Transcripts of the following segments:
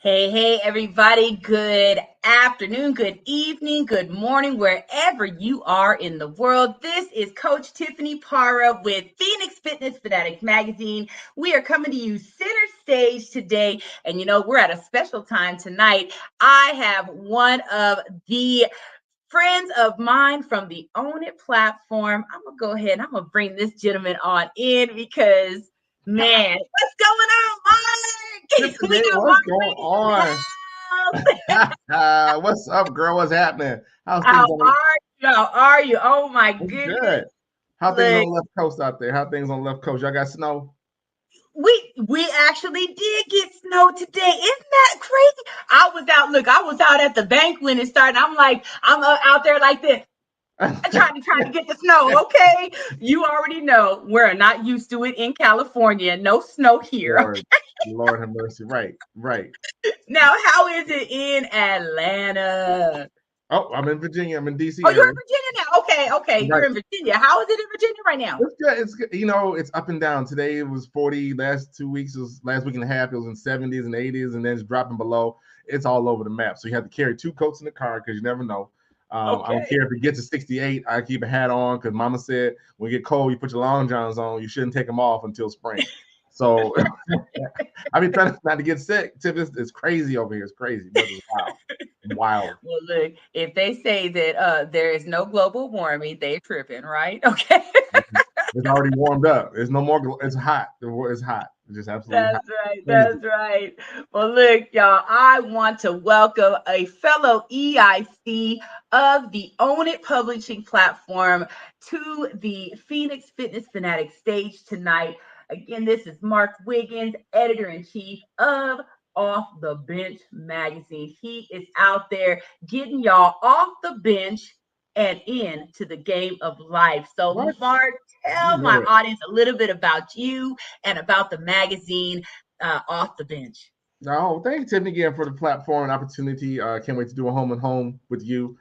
Hey, everybody. Good afternoon, good evening, good morning, wherever you are in the world. This is Coach Tiffany Parra with Phoenix Fitness Fanatics Magazine. We are coming to you center stage today. And we're at a special time tonight. I have one of the friends of mine from the Own It platform. I'm going to go ahead and I'm going to bring this gentleman on in because, man, what's going on, Mike? We Tiffany, got what's Mark going Wiggins on? in the house. What's up, girl? What's happening? How's How things on? are you? How are you? Oh, my What's goodness. good? How things on Look, the left coast out there? How things on the left coast? Y'all got snow? we actually did get snow today. Isn't that crazy? I was out at the bank when it started. I'm out there like this. Trying to get the snow. Okay, you already know we're not used to it in California. No snow here. Okay? Lord, Lord have mercy. Right, right. Now, how is it in Atlanta? Oh, I'm in Virginia. I'm in DC Oh, you're area. in Virginia now. Okay, you're Right. in Virginia. How is it in Virginia right now? It's good. It's good. It's up and down. Today it was 40. Last 2 weeks, last week and a half, it was in 70s and 80s, and then it's dropping below. It's all over the map. So you have to carry two coats in the car because you never know. I don't Okay. care if it gets to 68. I keep a hat on because Mama said when you get cold, you put your long johns on. You shouldn't take them off until spring. So I've been trying not to get sick. It's crazy over here. It's crazy. It's wild. Wild. Well, look, if they say that there is no global warming, they're tripping, right? Okay. It's already warmed up. It's no more. It's hot. It's hot. It's just absolutely hot. That's right. Crazy. That's right. Well, look, y'all, I want to welcome a fellow EIC of the Own It Publishing platform to the Phoenix Fitness Fanatics stage tonight. Again, this is Mark Wiggins, editor in chief of Off the Bench magazine. He is out there getting y'all off the bench and into the game of life. So, What? Mark, You tell my know it. audience a little bit about you and about the magazine Off the Bench. No, thank you, Tiffany, again for the platform and opportunity. Can't wait to do a home and home with you,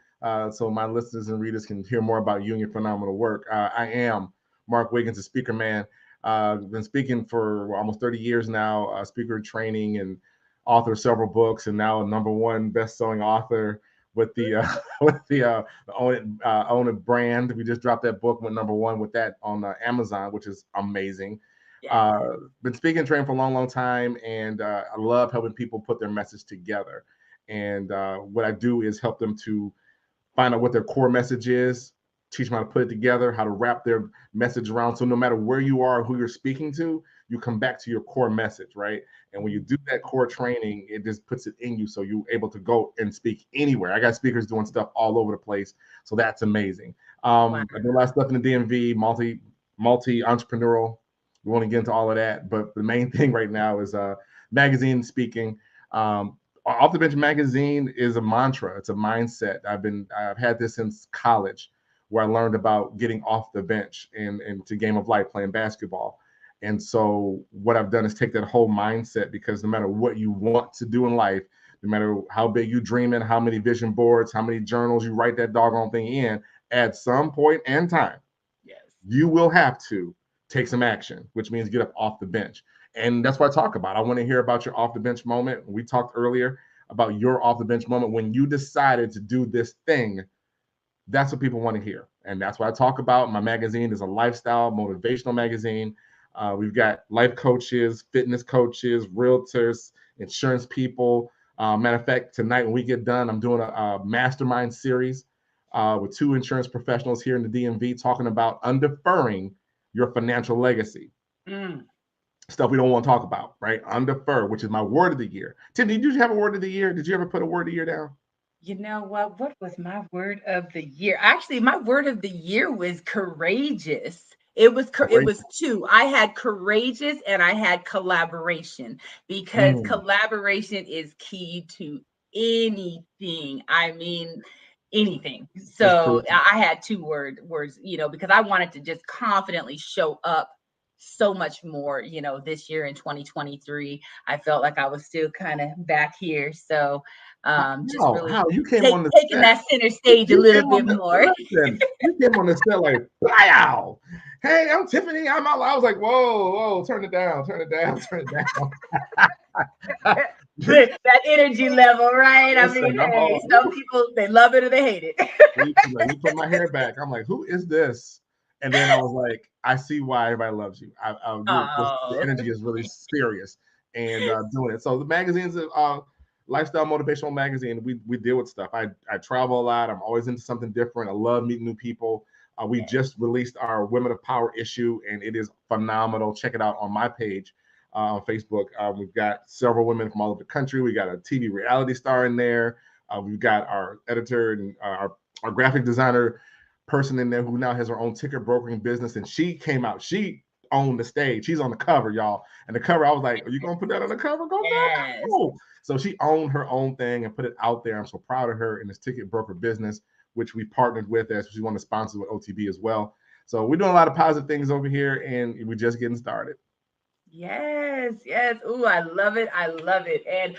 so my listeners and readers can hear more about you and your phenomenal work. I am Mark Wiggins, a speaker man. Been speaking for almost 30 years now, speaker training and author of several books, and now a number one best-selling author with the with the Own It brand. We just dropped that book, went number one with that on Amazon, which is amazing. Yes. Uh, Been speaking and training for a long, long time, and I love helping people put their message together. And what I do is help them to find out what their core message is, teach them how to put it together, how to wrap their message around. So no matter where you are, who you're speaking to, you come back to your core message, right? And when you do that core training, it just puts it in you, so you're able to go and speak anywhere. I got speakers doing stuff all over the place, so that's amazing. Wow. I do a lot of stuff in the DMV, multi entrepreneurial. We want to get into all of that, but the main thing right now is magazine speaking. Off the Bench magazine is a mantra. It's a mindset. I've had this since college, where I learned about getting off the bench and into game of life, playing basketball. And so what I've done is take that whole mindset, because no matter what you want to do in life, no matter how big you dream in, how many vision boards, how many journals you write that doggone thing in, at some point in time, Yes. you will have to take some action, which means get up off the bench. And that's what I talk about. I want to hear about your off the bench moment. We talked earlier about your off the bench moment when you decided to do this thing. That's what people want to hear. And that's what I talk about. My magazine is a lifestyle, motivational magazine. We've got life coaches, fitness coaches, realtors, insurance people. Matter of fact, tonight when we get done, I'm doing a mastermind series with two insurance professionals here in the DMV talking about undeferring your financial legacy. Mm. Stuff we don't want to talk about, right? Undefer, which is my word of the year. Tim, did you have a word of the year? Did you ever put a word of the year down? You know what? What was my word of the year? Actually, my word of the year was courageous. It Great. was two. I had courageous and I had collaboration, because Mm, collaboration is key to anything. I mean, anything. that's So true. I had two words, because I wanted to just confidently show up so much more, this year in 2023. I felt like I was still kind of back here. So just really How you came on the taking set? that center stage a You little came on bit the more. listen. You came on the set like, wow. Hey, I'm Tiffany. I was like, whoa, turn it down, turn it down, turn it down. that energy level, right? I Listen, mean, I'm hey, all, some people, they love it or they hate it. you put my hair back. I'm like, who is this? And then I was like, I see why everybody loves you. The Oh, energy is really serious and doing it. So the magazine's a lifestyle motivational magazine. We deal with stuff. I travel a lot. I'm always into something different. I love meeting new people. We just released our Women of Power issue, and it is phenomenal. Check it out on my page on Facebook. We've got several women from all over the country. We got a TV reality star in there. We've got our editor and our graphic designer person in there who now has her own ticket brokering business. And she came out. She owned the stage. She's on the cover, y'all. And the cover, I was like, are you going to put that on the cover? Go back. yes. Oh. So she owned her own thing and put it out there. I'm so proud of her in this ticket broker business, which we partnered with as she wanted to sponsor with OTB as well. So we're doing a lot of positive things over here, and we're just getting started. Yes, yes. Ooh, I love it. I love it. And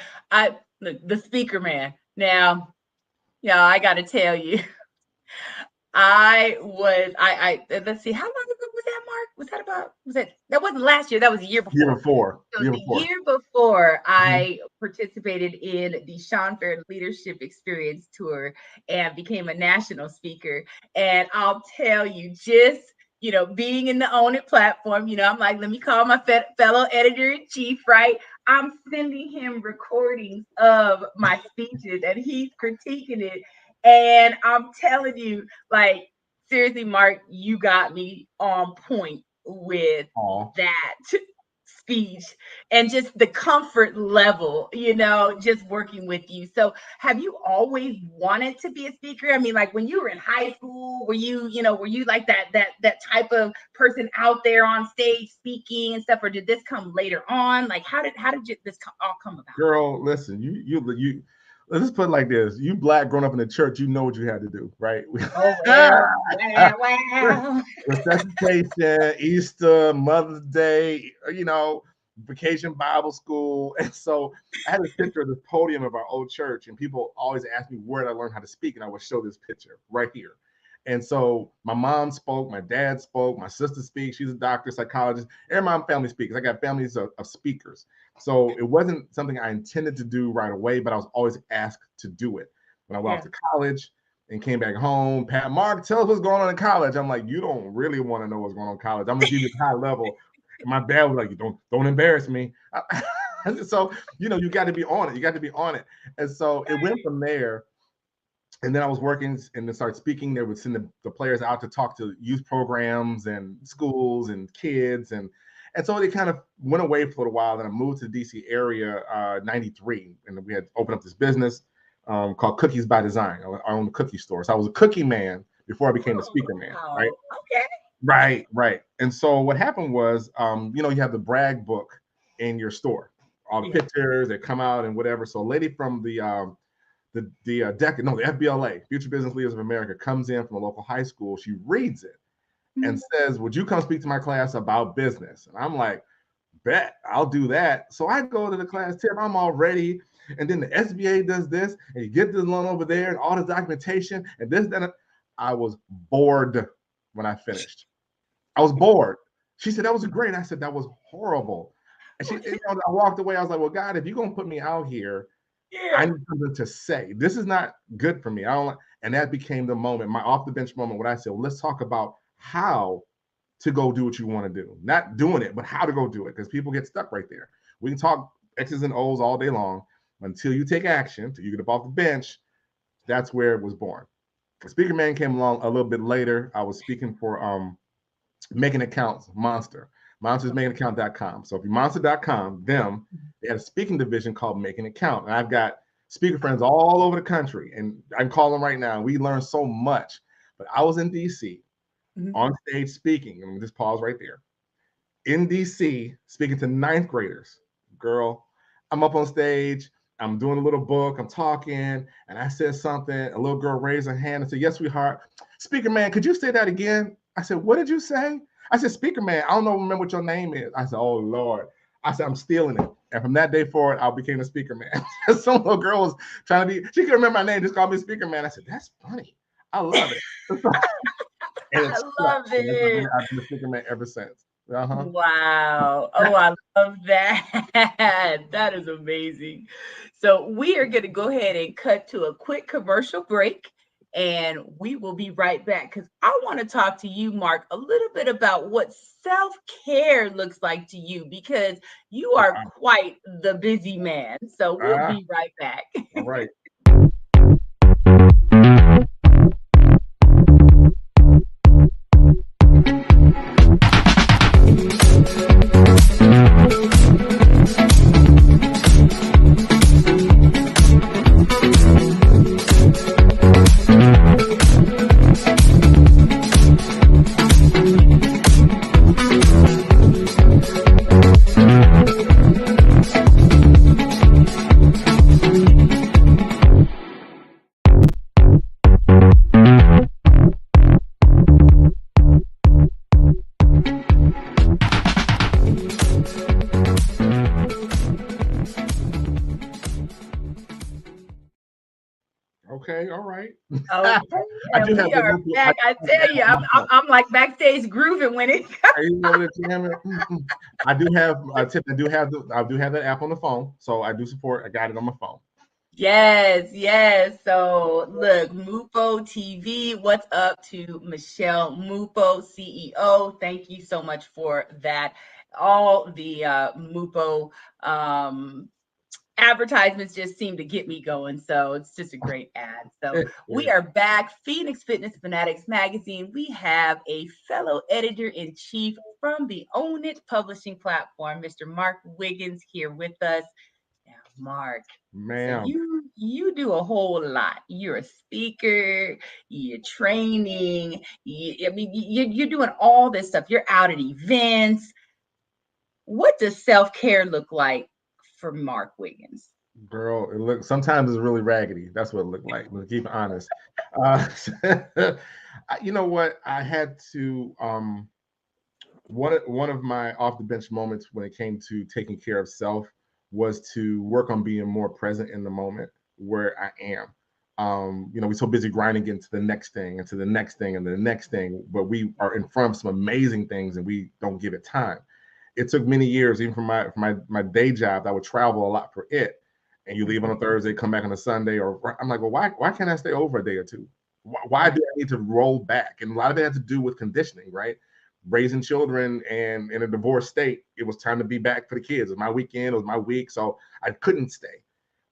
look, the speaker man. Now, yeah, I got to tell you, let's see, how long ago was that, Mark? That wasn't last year, that was the year Year before. before. So Year the before. year before, Mhm. I participated in the Sean Fair Leadership Experience Tour and became a national speaker. And I'll tell you, just being in the Own It platform, I'm like, let me call my fellow editor in chief, right? I'm sending him recordings of my speeches, and he's critiquing it. And I'm telling you, like, seriously, Mark, you got me on point with Aw. that speech and just the comfort level, just working with you. So have you always wanted to be a speaker? I mean, like when you were in high school, were you like that type of person out there on stage speaking and stuff, or did this come later on? Like how did this all come about? Girl, listen, you let's put it like this. You black growing up in the church, you know what you had to do, right? Oh well. Resuscitation, Easter, Mother's Day, vacation Bible school. And so I had this picture of the podium of our old church, and people always ask me where did I learn how to speak, and I would show this picture right here. And so my mom spoke, my dad spoke, my sister speaks. She's a doctor, psychologist. Every my family speaks. I got families of speakers. So it wasn't something I intended to do right away, but I was always asked to do it. When I went off to college and came back home, Pat, Mark, tell us what's going on in college. I'm like, you don't really want to know what's going on in college. I'm gonna give you a high level. And my dad was like, don't embarrass me. So you got to be on it. You got to be on it. And so it went from there. And then I was working and then started speaking. They would send the players out to talk to youth programs and schools and kids. And so they kind of went away for a while. Then I moved to the DC area, 93. And we had opened up this business called Cookies by Design. I owned a cookie store. So I was a cookie man before I became the speaker man, right? Okay. Right. And so what happened was, you have the brag book in your store, all the pictures that come out and whatever. So a lady from the FBLA, Future Business Leaders of America, comes in from a local high school. She reads it and says, would you come speak to my class about business? And I'm like, bet, I'll do that. So I go to the class, Tim, I'm all ready. And then the SBA does this, and you get this loan over there, and all the documentation, and this, then I was bored when I finished. I was bored. She said, that was great. I said, that was horrible. And I walked away. I was like, well, God, if you're going to put me out here, I need something to say. This is not good for me. I don't. And that became the moment, my off the bench moment, when I said, well, let's talk about how to go do what you want to do. Not doing it, but how to go do it, because people get stuck right there. We can talk X's and O's all day long until you take action, until you get up off the bench. That's where it was born. The Speaker Man came along a little bit later. I was speaking for Making Accounts, Monster. Monster's makingaccount.com. So if you monster.com, they had a speaking division called Make an Account. And I've got speaker friends all over the country, and I can call them right now. We learned so much. But I was in DC on stage speaking. And just pause right there. In DC, speaking to ninth graders. Girl, I'm up on stage. I'm doing a little book. I'm talking, and I said something. A little girl raised her hand and said, yes, sweetheart. Speaker man, could you say that again? I said, what did you say? I said, speaker man, I don't remember what your name is. I said, oh, Lord. I said, I'm stealing it. And from that day forward, I became a speaker man. Some little girl was trying to be, she couldn't remember my name, just called me speaker man. I said, that's funny. I love it. And it I stuck. love And it. I've been sticking that ever since. Uh-huh. Wow. Oh, I love that. That is amazing. So we are going to go ahead and cut to a quick commercial break. And we will be right back because I want to talk to you, Mark, a little bit about what self care looks like to you because you are quite the busy man. So we'll Ah, be right back. all right. Okay, all right. Okay, I and do have we the are mental. I back. do I have the tell app you, on I'm, my I'm, phone. I'm like backstage grooving when it Are you over there jamming? Mm-mm. I do have Tip. I do have that app on the phone, so I do support. I got it on my phone. Yes, yes. So look, Mupo TV, what's up to Michelle Mupo, CEO? Thank you so much for that. All the Mupo advertisements just seem to get me going. So it's just a great ad. So we are back. Phoenix Fitness Fanatics magazine. We have a fellow editor in chief from the Own It publishing platform, Mr. Mark Wiggins, here with us. Now, Mark, so Ma'am, you do a whole lot. You're a speaker, you're training, I mean you're doing all this stuff. You're out at events. What does self-care look like for Mark Wiggins? girl, it look sometimes it's really raggedy. That's what it looked like. To keep it honest, uh, you know what? I had to. One of my off the bench moments when it came to taking care of self was to work on being more present in the moment where I am. We're so busy grinding into the next thing and to the next thing and the next thing, but we are in front of some amazing things and we don't give it time. It took many years, even from my day job, I would travel a lot for it. And you leave on a Thursday, come back on a Sunday, or I'm like, well, why can't I stay over a day or two? Why do I need to roll back? And a lot of it had to do with conditioning, right? Raising children and in a divorced state, it was time to be back for the kids. It was my weekend, it was my week, so I couldn't stay.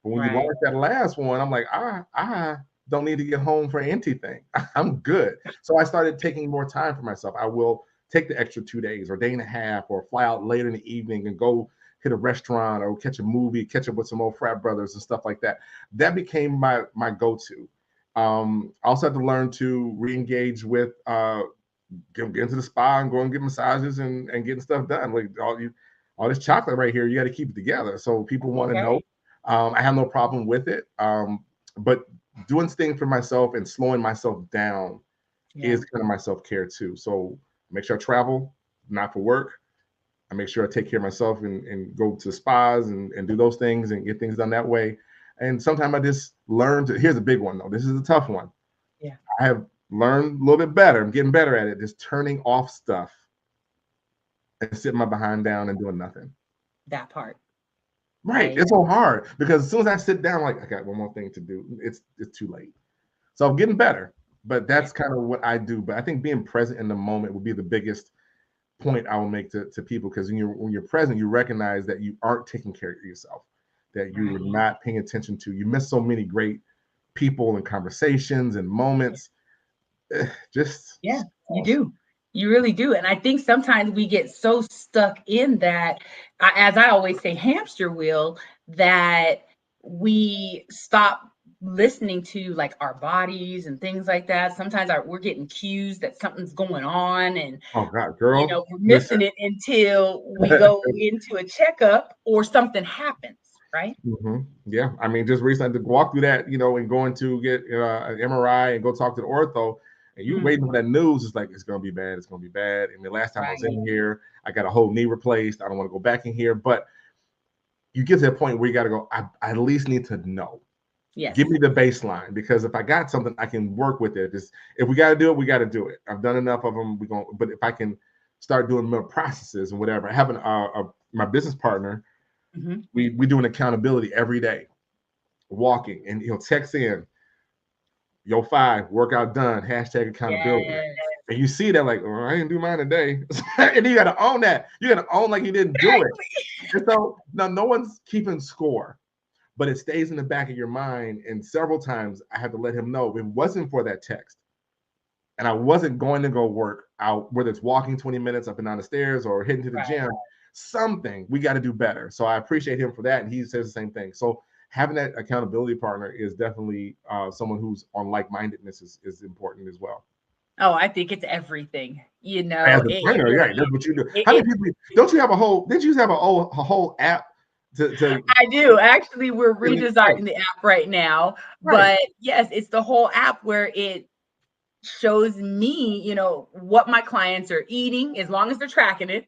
But when you Right. launched that last one, I'm like, I don't need to get home for anything. I'm good. So I started taking more time for myself. I will take the extra 2 days or day and a half or fly out later in the evening and go hit a restaurant or catch a movie, catch up with some old frat brothers and stuff like that. That became my go-to. I also had to learn to re-engage with get into the spa and go and get massages and getting stuff done. Like all this chocolate right here, you got to keep it together. So people want to know. Okay. I have no problem with it. But doing things for myself and slowing myself down Yeah. is kind of my self-care too. So make sure I travel, not for work. I make sure I take care of myself and go to spas and do those things and get things done that way. And sometimes I just learn to, here's a big one though. This is a tough one. Yeah. I have learned a little bit better. I'm getting better at it. Just turning off stuff and sitting my behind down and doing nothing. That part. Right. Right. It's so hard because as soon as I sit down, like I got one more thing to do, it's too late. So I'm getting better, but Yeah. that's kind of what I do. But I think being present in the moment would be the biggest point I will make to people because when you're present, you recognize that you aren't taking care of yourself, that you Right. were not paying attention to. You miss so many great people and conversations and moments. Just Yeah, you do. You really do. And I think sometimes we get so stuck in that, as I always say, hamster wheel, that we stop listening to like our bodies and things like that. Sometimes we're getting cues that something's going on and oh God, girl, we're listen. missing it until we go into a checkup or something happens, right? Yeah, I mean, just recently to walk through that, and going to get an MRI and go talk to the ortho, and you Mm, waiting for that news. It's like it's gonna be bad. It's gonna be bad. And the last time I was right. in here, I got a whole knee replaced. I don't want to go back in here, but you get to that point where you got to go. I at least need to know. Yes. Give me the baseline, because if I got something, I can work with it. If we got to do it, we got to do it. I've done enough of them. But if I can start doing more processes and whatever, I have my business partner. Mm-hmm. We do an accountability every day, walking, and he'll text in, "Yo, 5 workout done, hashtag accountability." Yes. And you see that, like, oh, I didn't do mine today. And you got to own that. You got to own like you didn't do it. And so now no one's keeping score, but it stays in the back of your mind. And several times I had to let him know, if it wasn't for that text and I wasn't going to go work out, whether it's walking 20 minutes up and down the stairs or heading to the gym, something we got to do better. So I appreciate him for that. And he says the same thing. So having that accountability partner is definitely someone who's on like-mindedness is important as well. Oh, I think it's everything. As a It trainer, really yeah, that's what you do. it, How many it people don't you have a whole? Did you have a whole app to I do. Actually, we're right, redesigning the app right now. right. But yes, it's the whole app where it shows me, what my clients are eating, as long as they're tracking it.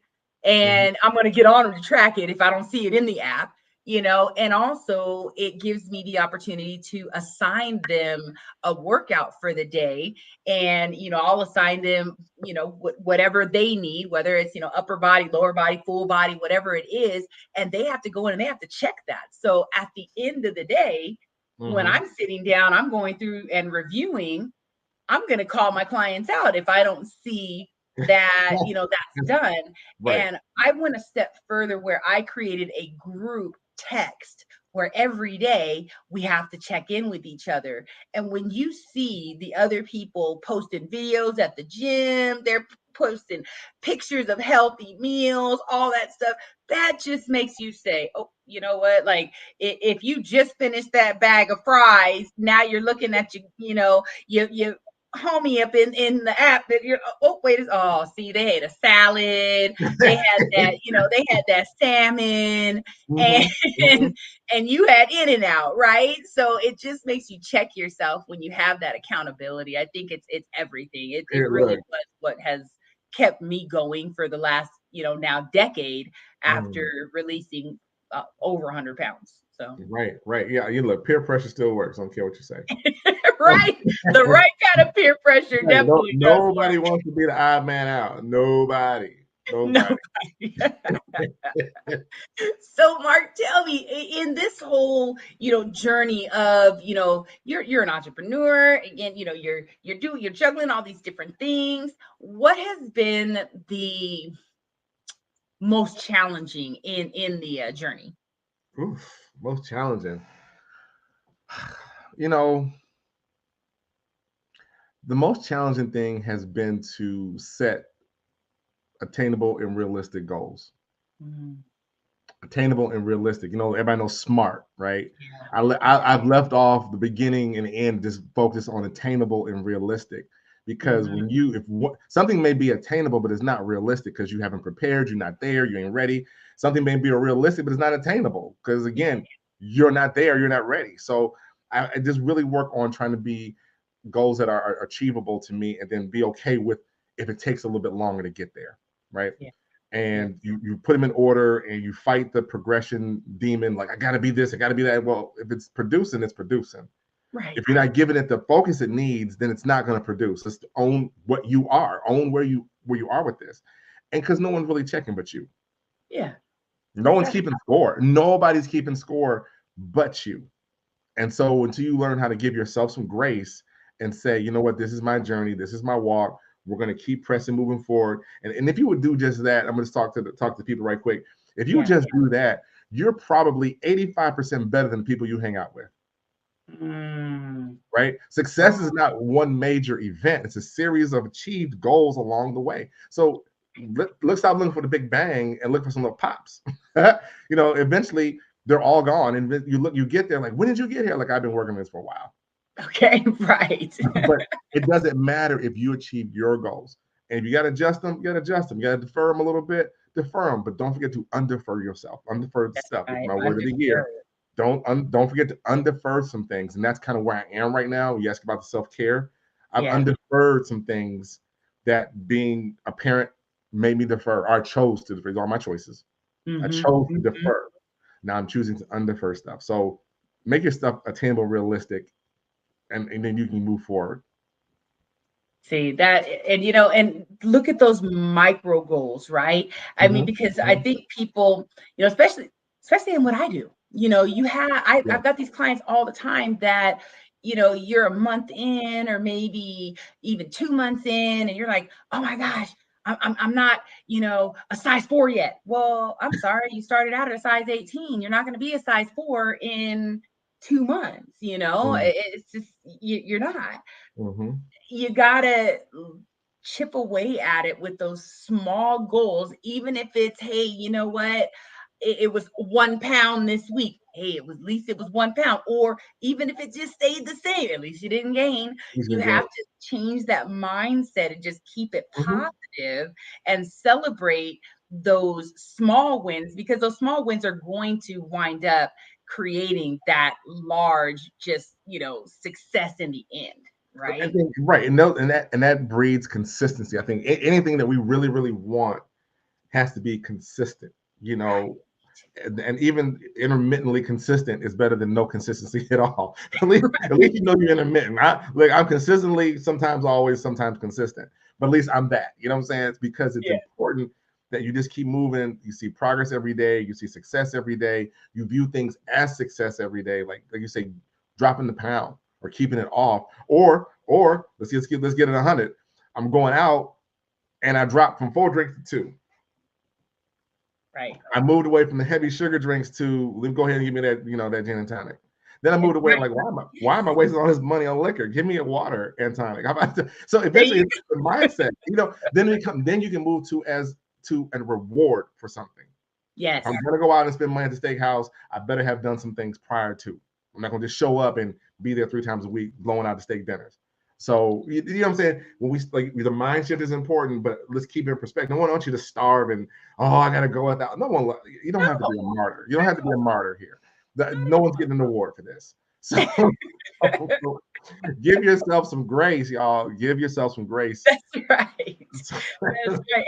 Mhm. And I'm going to get on to track it if I don't see it in the app, and also it gives me the opportunity to assign them a workout for the day. And, I'll assign them, whatever they need, whether it's, upper body, lower body, full body, whatever it is. And they have to go in and they have to check that. So at the end of the day, when Mhm. I'm sitting down, I'm going through and reviewing. I'm going to call my clients out if I don't see that, that's done. Right. And I went a step further where I created a group text where every day we have to check in with each other. And when you see the other people posting videos at the gym, they're posting pictures of healthy meals, all that stuff, that just makes you say, oh, you know what? Like if you just finished that bag of fries, now you're looking at you homie up in the app that you're see, they had a salad, they had that, they had that salmon, and Mhm. Mhm. and you had in and out, right? So it just makes you check yourself when you have that accountability. I think it's everything. It Here, really look. was what has kept me going for the last, now decade Mm. after releasing over 100 pounds. So Right, right. Yeah, you look, peer pressure still works. I don't care what you say. right, the right kind of peer pressure Right, no, definitely does nobody work. wants to be the odd man out. Nobody. No. Nobody. So Mark, tell me, in this whole, journey of, you're an entrepreneur, again, you're juggling all these different things. What has been the most challenging in the journey? Oof, most challenging. You know, the most challenging thing has been to set attainable and realistic goals. Mhm. Attainable and realistic. Everybody knows SMART, right? Yeah. I've left off the beginning and the end, just focus on attainable and realistic. Because Mhm. when if something may be attainable, but it's not realistic because you haven't prepared, you're not there, you ain't ready. Something may be realistic, but it's not attainable because, again, you're not there, you're not ready. So I just really work on trying to be goals that are achievable to me, and then be okay with if it takes a little bit longer to get there, right? Yeah. Yeah. And you put them in order and you fight the progression demon, like, I got to be this, I got to be that. Well, if it's producing, it's producing. Right. If you're not giving it the focus it needs, then it's not going to produce. Just own what you are, own where you are with this. And because no one's really checking but you. Yeah. No one's Exactly. keeping score. Nobody's keeping score but you. And so until you learn how to give yourself some grace and say, you know what, this is my journey, this is my walk. We're going to keep pressing, moving forward. And if you would do just that, I'm going to talk to people right quick. If you Yeah. just do that, you're probably 85% better than people you hang out with. Mm. Right? Success is not one major event. It's a series of achieved goals along the way. So let's stop looking for the big bang and look for some little pops. Eventually they're all gone. And you get there like, when did you get here? Like, I've been working on this for a while. Okay. Right. But it doesn't matter if you achieve your goals. And if you got to adjust them, you got to adjust them. You got to defer them a little bit, defer them. But don't forget to undefer yourself. Undeferred That's stuff is right. my word of the year. Understood. Don't forget to undefer some things. And that's kind of where I am right now. You ask about the self-care. I've Yeah. undeferred some things that being a parent made me defer, or I chose to defer. These are my choices. I Mhm. chose to Mhm. defer. Now I'm choosing to undefer stuff. So make your stuff attainable, realistic, and then you can move forward. See that, and and look at those micro goals, right? I mean, because I think people, especially in what I do, I've got these clients all the time that, you're a month in, or maybe even 2 months in, and you're like, oh my gosh, I'm not, a size 4 yet. Well, I'm sorry, you started out at a size 18. You're not going to be a size 4 in 2 months. It's just you're not. You gotta chip away at it with those small goals, even if it's, hey, you know what? It was 1 pound this week. Hey, at least it was 1 pound. Or even if it just stayed the same, at least you didn't gain. You have to change that mindset and just keep it positive and celebrate those small wins, because those small wins are going to wind up creating that large, just, success in the end. Right. I think, right, and that breeds consistency. I think anything that we really, really want has to be consistent. And even intermittently consistent is better than no consistency at all. At least you're intermittent. I'm consistently, sometimes always, sometimes consistent. But at least I'm that. You know what I'm saying? It's because it's important that you just keep moving. You see progress every day. You see success every day. You view things as success every day. Like you say, dropping the pound or keeping it off, or let's get it 100. I'm going out and I dropped from 4 drinks to 2. Right. I moved away from the heavy sugar drinks to, let me go ahead and give me that, that gin and tonic. Then I moved away, like, why am I wasting all this money on liquor? Give me a water and tonic. How about that? So eventually it's the mindset, then you can move to a reward for something. Yes. If I'm gonna go out and spend money at the steakhouse, I better have done some things prior to. I'm not gonna just show up and be there 3 times a week blowing out the steak dinners. So you know what I'm saying? When we the mind shift is important, but let's keep it in perspective. No one wants you to starve and I gotta go without. No one. You don't have to be a martyr. You don't have to be a martyr here. No one's getting an award for this. So give yourself some grace, y'all. Give yourself some grace. That's right. That's right.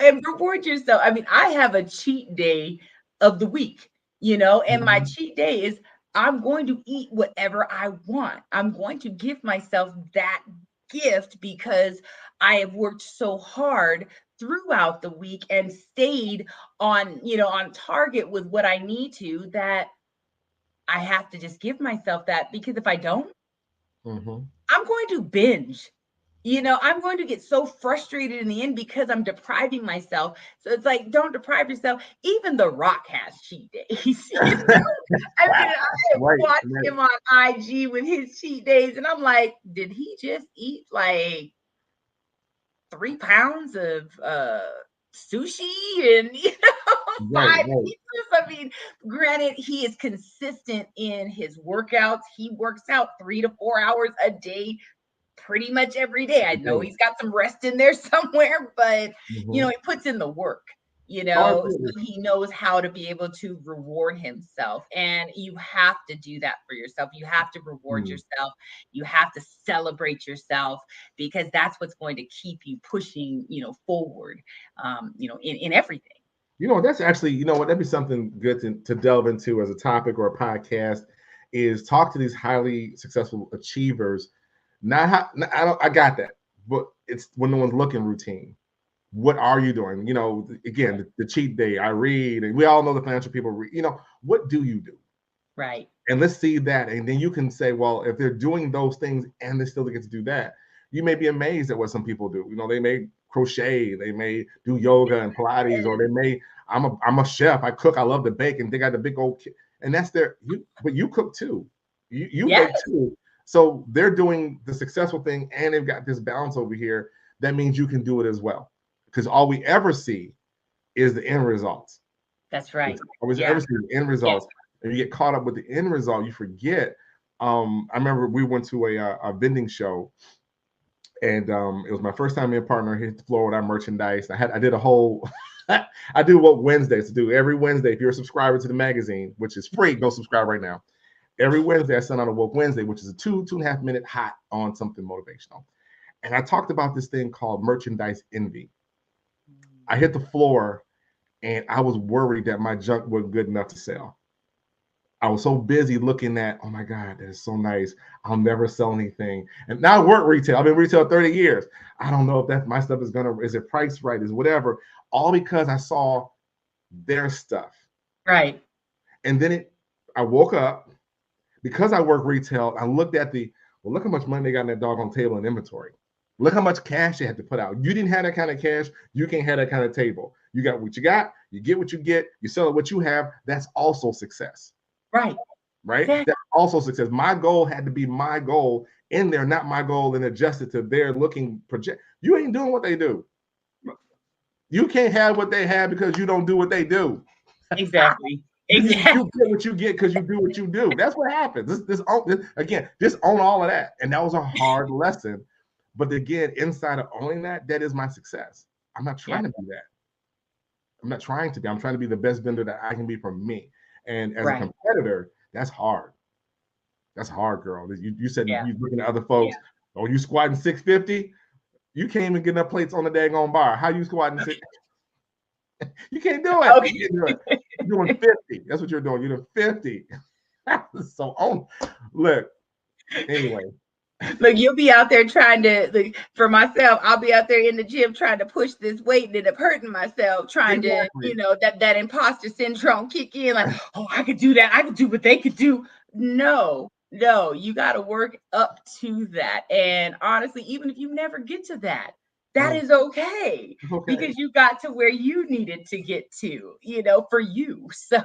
And reward yourself. I mean, I have a cheat day of the week, and my cheat day is, I'm going to eat whatever I want. I'm going to give myself that gift because I have worked so hard throughout the week and stayed on target with what I need to, that I have to just give myself that, because if I don't, I'm going to binge. I'm going to get so frustrated in the end because I'm depriving myself. So it's like, don't deprive yourself. Even The Rock has cheat days. I watched him on IG with his cheat days, and I'm like, did he just eat like 3 pounds of sushi and 5 pizzas? I mean, granted, he is consistent in his workouts. He works out 3 to 4 hours a day pretty much every day. I know he's got some rest in there somewhere, but he puts in the work, so he knows how to be able to reward himself. And you have to do that for yourself. You have to reward yourself. You have to celebrate yourself, because that's what's going to keep you pushing, forward, in everything. That's actually, that'd be something good to delve into as a topic or a podcast, is talk to these highly successful achievers. I got that, but it's when no one's looking routine. What are you doing? Again, the cheat day. I read, and we all know the financial people read. What do you do? Right. And let's see that, and then you can say, well, if they're doing those things and they still get to do that, you may be amazed at what some people do. They may crochet, they may do yoga and Pilates, or they may. I'm a chef. I cook. I love to bake, and they got the big old, and that's but you cook too. You bake too. So they're doing the successful thing, and they've got this balance over here. That means you can do it as well, because all we ever see is the end results. That's right. All we ever see the end results, and you get caught up with the end result. You forget. I remember we went to a vending show, and it was my first time being a partner. Hit the floor with our merchandise. I did a whole. I do what Wednesdays do every Wednesday. If you're a subscriber to the magazine, which is free, go subscribe right now. Every Wednesday, I send out a Woke Wednesday, which is a 2.5 minute hot on something motivational. And I talked about this thing called merchandise envy. I hit the floor, and I was worried that my junk wasn't good enough to sell. I was so busy looking at, oh my God, that is so nice. I'll never sell anything. And now I work retail. I've been retail 30 years. I don't know if that my stuff is it priced right, is whatever. All because I saw their stuff. Right. And then I woke up, because I work retail, I looked at look how much money they got in that doggone table in inventory. Look how much cash they had to put out. You didn't have that kind of cash. You can't have that kind of table. You got what you got. You get what you get. You sell what you have. That's also success. Right. Right. Exactly. That's also success. My goal had to be my goal in there, not my goal and adjusted to their looking project. You ain't doing what they do. You can't have what they have because you don't do what they do. Exactly. You get what you get because you do what you do. That's what happens. This again, just own all of that. And that was a hard lesson. But again, inside of owning that is my success. I'm not trying to be that. I'm not trying to be. I'm trying to be the best vendor that I can be for me. And as a competitor, that's hard. That's hard, girl. You said you're looking at other folks. Oh, you squatting 650? You can't even get enough plates on the daggone bar. How you squatting 6? You can't do it. Okay. You can't do it. You're doing 50. That's what you're doing. You're doing 50. So look. Anyway. Look, you'll be out there trying to, for myself, I'll be out there in the gym trying to push this weight and end up hurting myself, trying to, that imposter syndrome kick in, like, oh, I could do that. I could do what they could do. No, you got to work up to that. And honestly, even if you never get to that, that is okay, because you got to where you needed to get to, for you. So,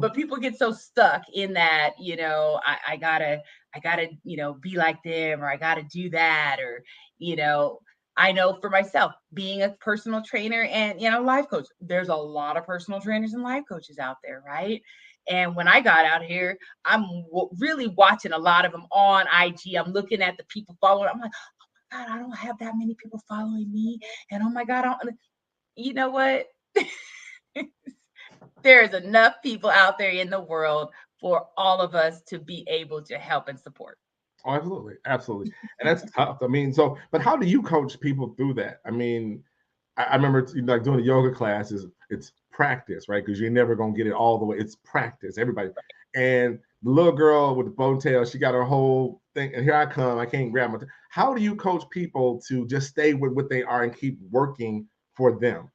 but people get so stuck in that, I gotta, be like them, or I gotta do that, or, I know for myself, being a personal trainer and, life coach, there's a lot of personal trainers and life coaches out there, right? And when I got out here, I'm really watching a lot of them on IG. I'm looking at the people following. I'm like, oh my God, I don't have that many people following me. And oh my God, you know what? There's enough people out there in the world for all of us to be able to help and support. Oh, absolutely. Absolutely. And that's tough. I mean, but how do you coach people through that? I mean, I remember like doing a yoga classes, it's practice, right? Because you're never going to get it all the way. It's practice, everybody. And the little girl with the ponytail, she got her whole thing. And here I come, I can't grab my. How do you coach people to just stay with what they are and keep working for them?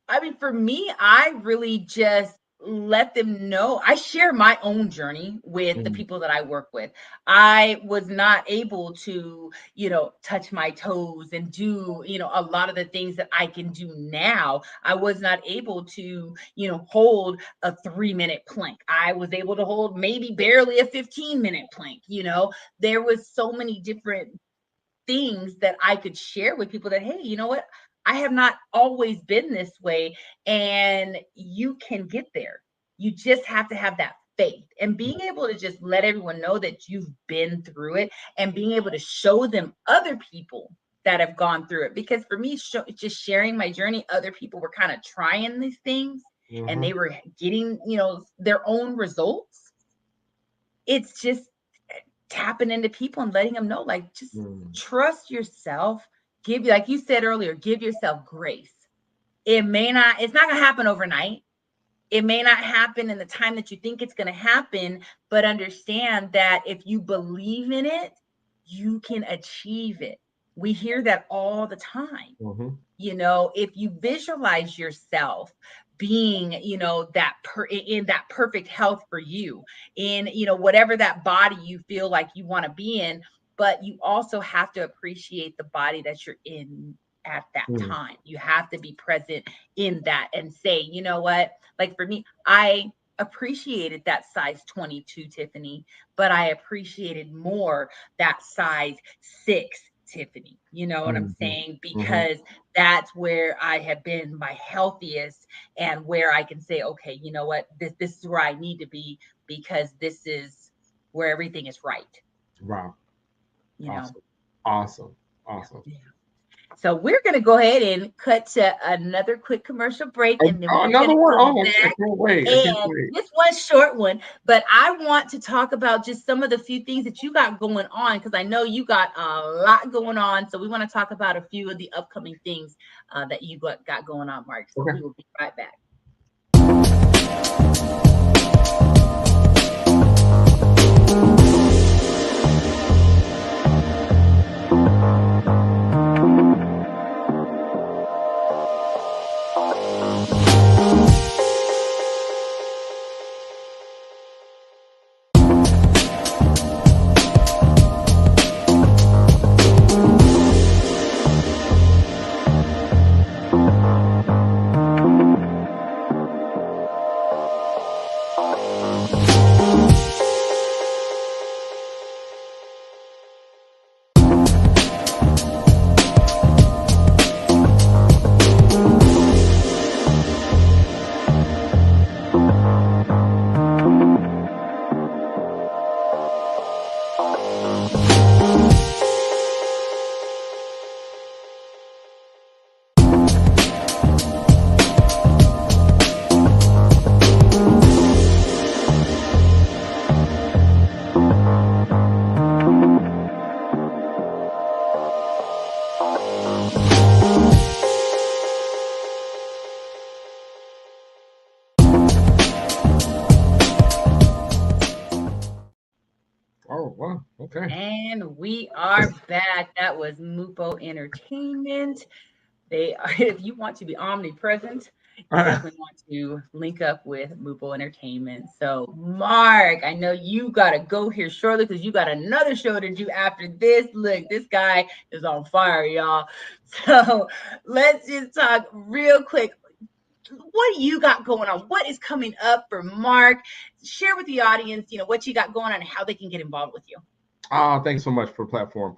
I mean, for me, I really just let them know. I share my own journey with the people that I work with. I was not able to, touch my toes and do, a lot of the things that I can do now. I was not able to, hold a 3-minute plank. I was able to hold maybe barely a 15-minute plank. There was so many different things that I could share with people that, hey, you know what? I have not always been this way, and you can get there. You just have to have that faith, and being able to just let everyone know that you've been through it, and being able to show them other people that have gone through it. Because for me, just sharing my journey, other people were kind of trying these things and they were getting, their own results. It's just tapping into people and letting them know, like, just trust yourself. Like you said earlier, give yourself grace. It's not going to happen overnight. It may not happen in the time that you think it's going to happen, but understand that if you believe in it, you can achieve it. We hear that all the time. If you visualize yourself being, in that perfect health for you, in, whatever that body you feel like you want to be in, but you also have to appreciate the body that you're in at that time. You have to be present in that and say, you know what, like for me, I appreciated that size 22 Tiffany, but I appreciated more that size 6 Tiffany. You know what I'm saying? Because that's where I have been my healthiest, and where I can say, okay, you know what, this is where I need to be, because this is where everything is right. Wow. Awesome. Awesome. Yeah. So we're going to go ahead and cut to another quick commercial break, and then we're another one. I can't wait. This one short one, but I want to talk about just some of the few things that you got going on, because I know you got a lot going on. So we want to talk about a few of the upcoming things that you got going on, Mark. So we will be right back. And we are back. That was Mupo Entertainment. They are, if you want to be omnipresent, you definitely want to link up with Mupo Entertainment. So, Mark, I know you got to go here shortly because you got another show to do after this. Look, this guy is on fire, y'all. So, let's just talk real quick. What do you got going on? What is coming up for Mark? Share with the audience, what you got going on and how they can get involved with you. Thanks so much for the platform.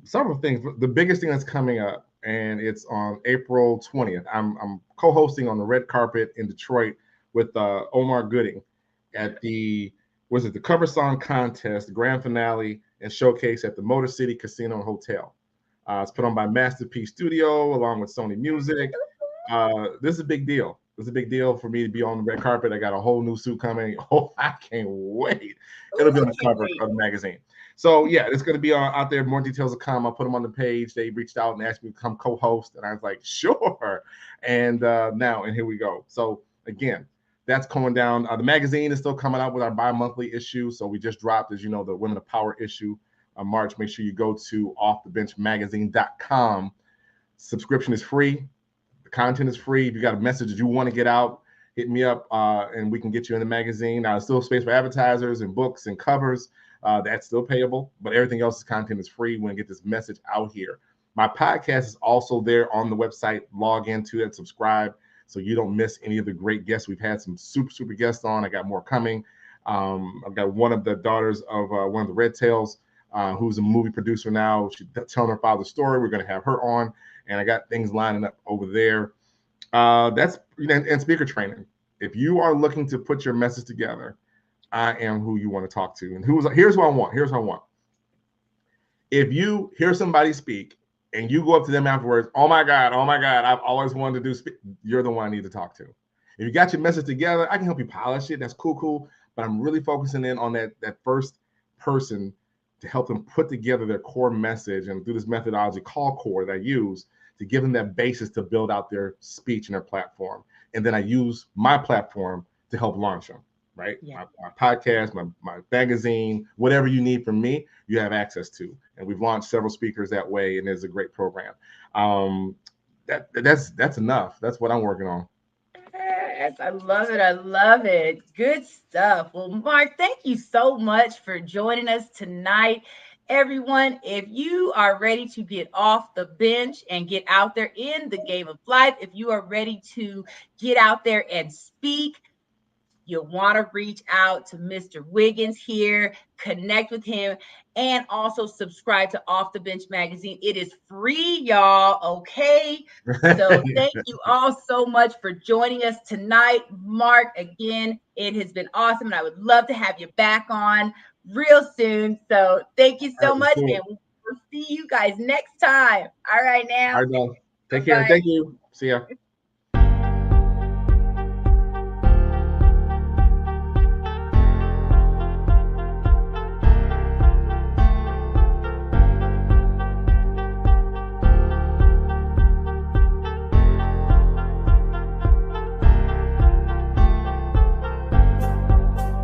Several things. The biggest thing that's coming up, and it's on April 20th. I'm co-hosting on the red carpet in Detroit with Omar Gooding at the Cover Song Contest, the grand finale and showcase at the Motor City Casino and Hotel. It's put on by Masterpiece Studio along with Sony Music. This is a big deal. It's a big deal for me to be on the red carpet. I got a whole new suit coming. Oh, I can't wait. It'll be on the cover of the magazine. So yeah, it's going to be out there. More details will come. I'll put them on the page. They reached out and asked me to come co-host, and I was like, sure. And here we go. So again, that's going down. The magazine is still coming out with our bi-monthly issue. So we just dropped, as you know, the Women of Power issue March. Make sure you go to offthebenchmagazine.com. Subscription is free. The content is free. If you got a message that you want to get out, hit me up and we can get you in the magazine. Now, there's still space for advertisers and books and covers. That's still payable, but everything else's content is free. We want to get this message out here. My podcast is also there on the website. Log into it, subscribe, so you don't miss any of the great guests. We've had some super guests on. I got more coming. I've got one of the daughters of one of the Red Tails, who's a movie producer now. She's telling her father's story. We're going to have her on. And I got things lining up over there. That's and speaker training. If you are looking to put your message together, I am who you want to talk to. And here's what I want. Here's what I want. If you hear somebody speak and you go up to them afterwards, oh my God, I've always wanted to do speak, you're the one I need to talk to. If you got your message together, I can help you polish it. That's cool. But I'm really focusing in on that first person to help them put together their core message, and through this methodology called core that I use to give them that basis to build out their speech and their platform. And then I use my platform to help launch them, right? Yeah. My podcast, my magazine, whatever you need from me, you have access to. And we've launched several speakers that way, and it's a great program. That's enough. That's what I'm working on. Yes, I love it. I love it. Good stuff. Well, Mark, thank you so much for joining us tonight. Everyone, if you are ready to get off the bench and get out there in the game of life, if you are ready to get out there and speak, you'll want to reach out to Mr. Wiggins here, connect with him, and also subscribe to Off the Bench magazine. It is free, y'all. Okay. So thank you all so much for joining us tonight. Mark, again, it has been awesome. And I would love to have you back on real soon. So thank you so much. Cool. And we'll see you guys next time. All right, now. All right, now. Take care. Thank you. See ya.